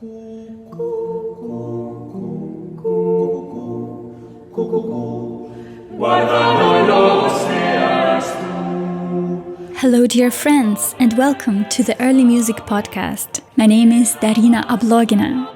Hello dear friends and welcome to the Early Music Podcast. My name is Darina Ablogina.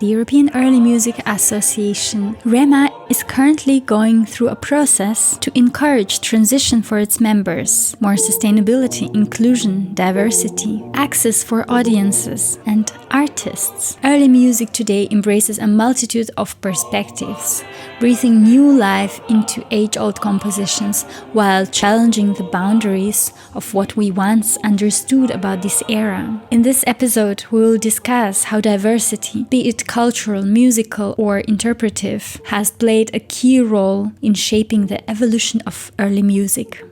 The European Early Music Association, REMA, is currently going through a process to encourage transition for its members, more sustainability, inclusion, diversity, access for audiences and artists. Early music today embraces a multitude of perspectives, breathing new life into age-old compositions while challenging the boundaries of what we once understood about this era. In this episode, we will discuss how diversity, be it cultural, musical, or interpretive, has played a key role in shaping the evolution of early music.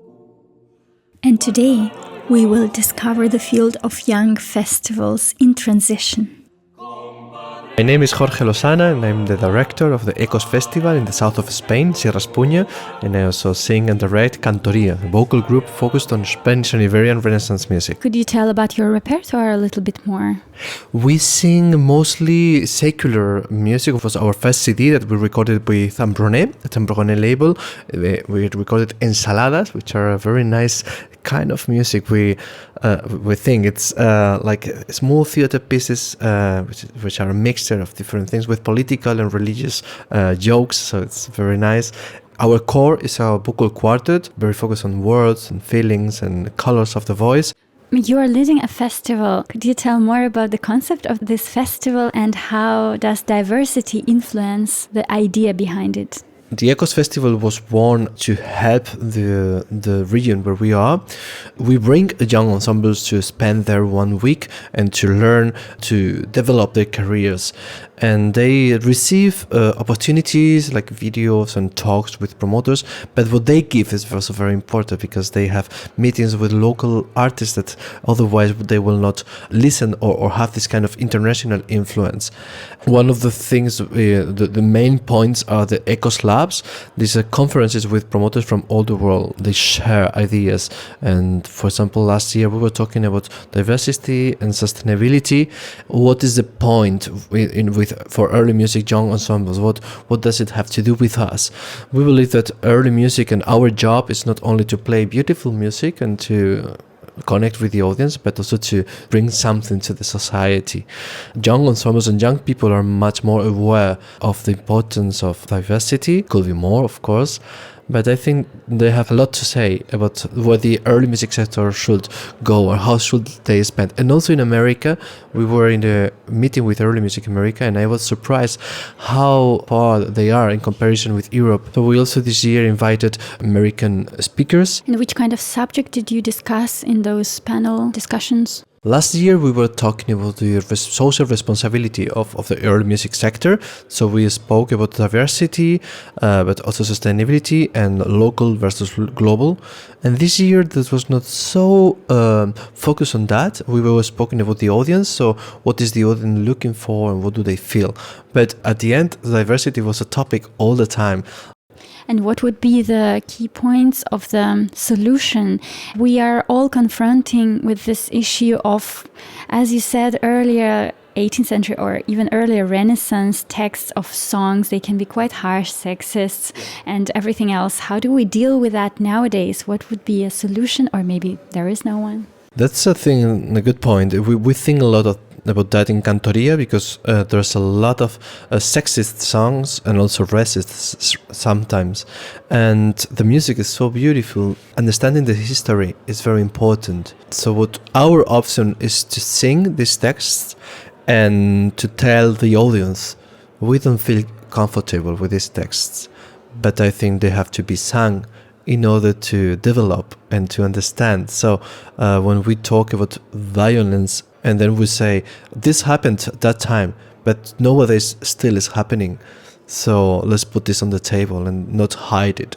And today, we will discover the field of young festivals in transition. My name is Jorge Losana and I'm the director of the Hijos Festival in the south of Spain, Sierra Espuña, and I also sing and direct Cantoría, a vocal group focused on Spanish and Iberian Renaissance music. Could you tell about your repertoire a little bit more? We sing mostly secular music. It was our first CD that we recorded with Ambrone label. We recorded Ensaladas, which are a very nice kind of music. We think it's like small theater pieces which are a mixture of different things with political and religious jokes, so it's very nice. Our core is our vocal quartet, very focused on words and feelings and colors of the voice. You are leading a festival. Could you tell more about the concept of this festival and how does diversity influence the idea behind it? The Hijos Festival was born to help the region where we are. We bring young ensembles to spend there 1 week and to learn to develop their careers. And they receive opportunities like videos and talks with promoters. But what they give is also very important because they have meetings with local artists that otherwise they will not listen or have this kind of international influence. One of the things, the main points are the Hijos Labs. These are conferences with promoters from all the world. They share ideas. And for example, last year we were talking about diversity and sustainability. What is the point for early music young ensembles? What does it have to do with us? We believe that early music and our job is not only to play beautiful music and to connect with the audience, but also to bring something to the society. Young ensembles and young people are much more aware of the importance of diversity. Could be more, of course, but I think they have a lot to say about where the early music sector should go or how should they spend. And also in America, we were in a meeting with Early Music America and I was surprised how far they are in comparison with Europe. So we also this year invited American speakers. And which kind of subject did you discuss in those panel discussions? Last year we were talking about the social responsibility of the early music sector. So we spoke about diversity, but also sustainability and local versus global. And this year this was not so focused on that. We were speaking about the audience. So what is the audience looking for and what do they feel? But at the end, diversity was a topic all the time. And what would be the key points of the solution? We are all confronting with this issue of, as you said earlier, 18th century or even earlier Renaissance texts of songs. They can be quite harsh, sexist, and everything else. How do we deal with that nowadays? What would be a solution? Or maybe there is no one? That's a good point. We think a lot about that in Cantoría because there's a lot of sexist songs and also racist sometimes. And the music is so beautiful. Understanding the history is very important. So what our option is to sing these texts and to tell the audience, we don't feel comfortable with these texts, but I think they have to be sung in order to develop and to understand. So when we talk about violence and then we say, this happened at that time, but nowadays still is happening. So let's put this on the table and not hide it.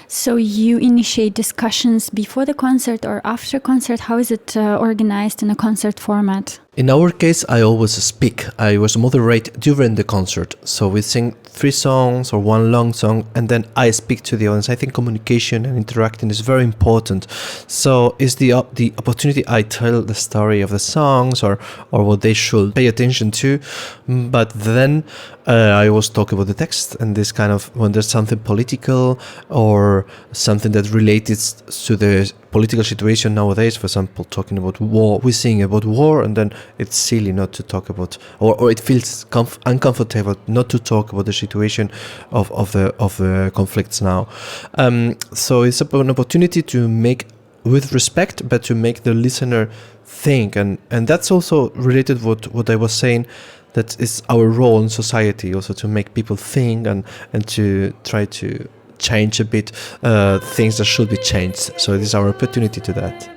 So you initiate discussions before the concert or after concert? How is it organized in a concert format? In our case, I always speak. I was moderate during the concert. So we sing 3 songs or 1 long song, and then I speak to the audience. I think communication and interacting is very important. So it's the opportunity I tell the story of the songs or what they should pay attention to. But then I always talk about the text, and this kind of, when there's something political or something that relates to the political situation nowadays, for example, talking about war, we sing about war, and then it's silly not to talk about, or it feels uncomfortable not to talk about the situation of the conflicts now. So it's an opportunity to make with respect, but to make the listener think, and that's also related what I was saying. That is our role in society, also to make people think and to try to change a bit things that should be changed. So this is our opportunity to that.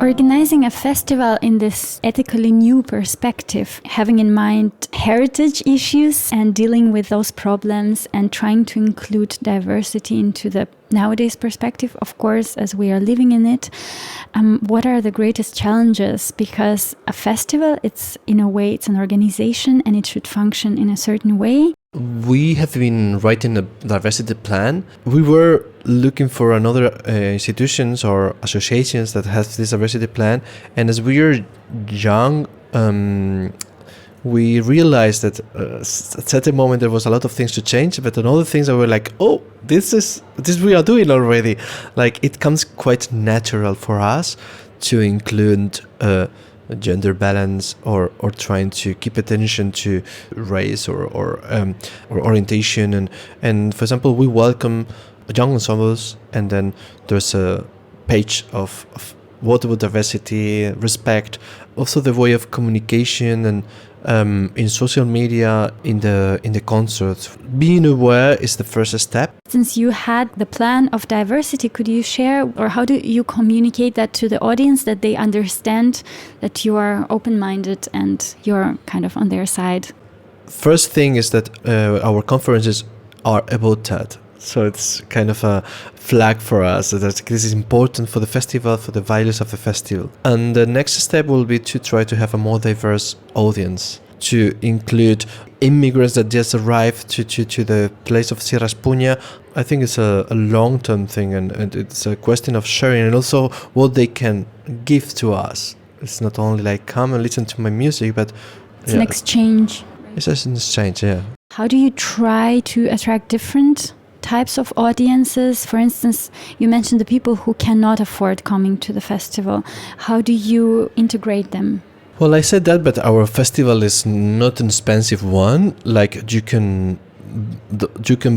Organizing a festival in this ethically new perspective, having in mind heritage issues and dealing with those problems and trying to include diversity into the nowadays perspective, of course, as we are living in it, what are the greatest challenges? Because a festival, it's in a way, it's an organization and it should function in a certain way. We have been writing a diversity plan. We were looking for another institutions or associations that has this diversity plan, and as we are young, we realized that at a certain moment there was a lot of things to change, but another things that were like, oh, this we are doing already. Like, it comes quite natural for us to include gender balance or trying to keep attention to race or orientation, and for example, we welcome young ensembles, and then there's a page of what about diversity, respect, also the way of communication, and in social media, in the concerts. Being aware is the first step. Since you had the plan of diversity, could you share, or how do you communicate that to the audience, that they understand that you are open-minded and you're kind of on their side? First thing is that our conferences are about that. So it's kind of a flag for us that this is important for the festival, for the values of the festival. And the next step will be to try to have a more diverse audience, to include immigrants that just arrived to the place of Sierra Espuña. I think it's a long-term thing, and it's a question of sharing and also what they can give to us. It's not only like come and listen to my music, but it's an exchange. It's just an exchange, yeah. How do you try to attract different types of audiences? For instance, you mentioned the people who cannot afford coming to the festival. How do you integrate them? Well, I said that, but our festival is not an expensive one. Like, you can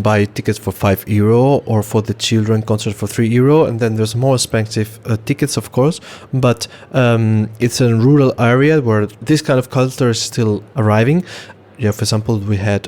buy tickets for €5, or for the children concert for €3, and then there's more expensive tickets, of course. But it's a rural area where this kind of culture is still arriving. Yeah, for example, we had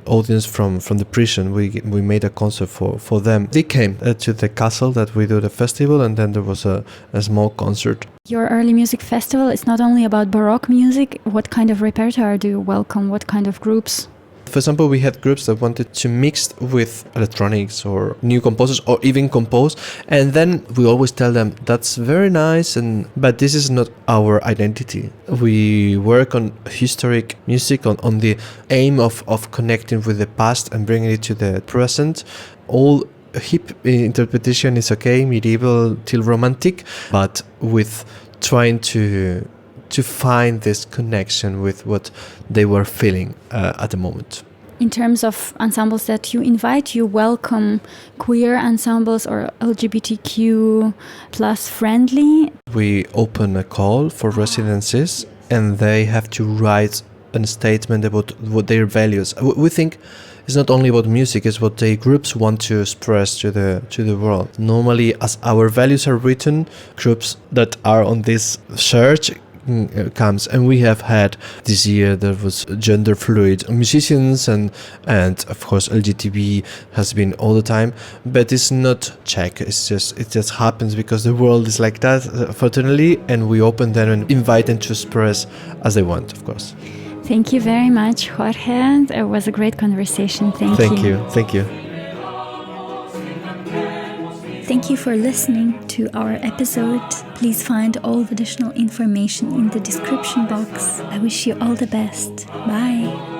audience from the prison. We made a concert for them. They came to the castle that we do the festival, and then there was a small concert. Your early music festival is not only about Baroque music. What kind of repertoire do you welcome? What kind of groups? For example, we had groups that wanted to mix with electronics or new composers, or even compose, and then we always tell them that's very nice, but this is not our identity. We work on historic music, on the aim of connecting with the past and bringing it to the present. All hip interpretation is okay, medieval till romantic, but with trying to find this connection with what they were feeling at the moment. In terms of ensembles that you invite, you welcome queer ensembles or LGBTQ plus friendly. We open a call for residencies, and they have to write a statement about what their values. We think it's not only about music; it's what the groups want to express to the world. Normally, as our values are written, groups that are on this search comes, and we have had this year there was gender fluid musicians and of course LGTB has been all the time, but it's not check, it just happens because the world is like that, fortunately, and we open them and invite them to express as they want, of course. Thank you very much, Jorge. It was a great conversation. Thank you. Thank you. Thank you for listening to our episode. Please find all the additional information in the description box. I wish you all the best. Bye.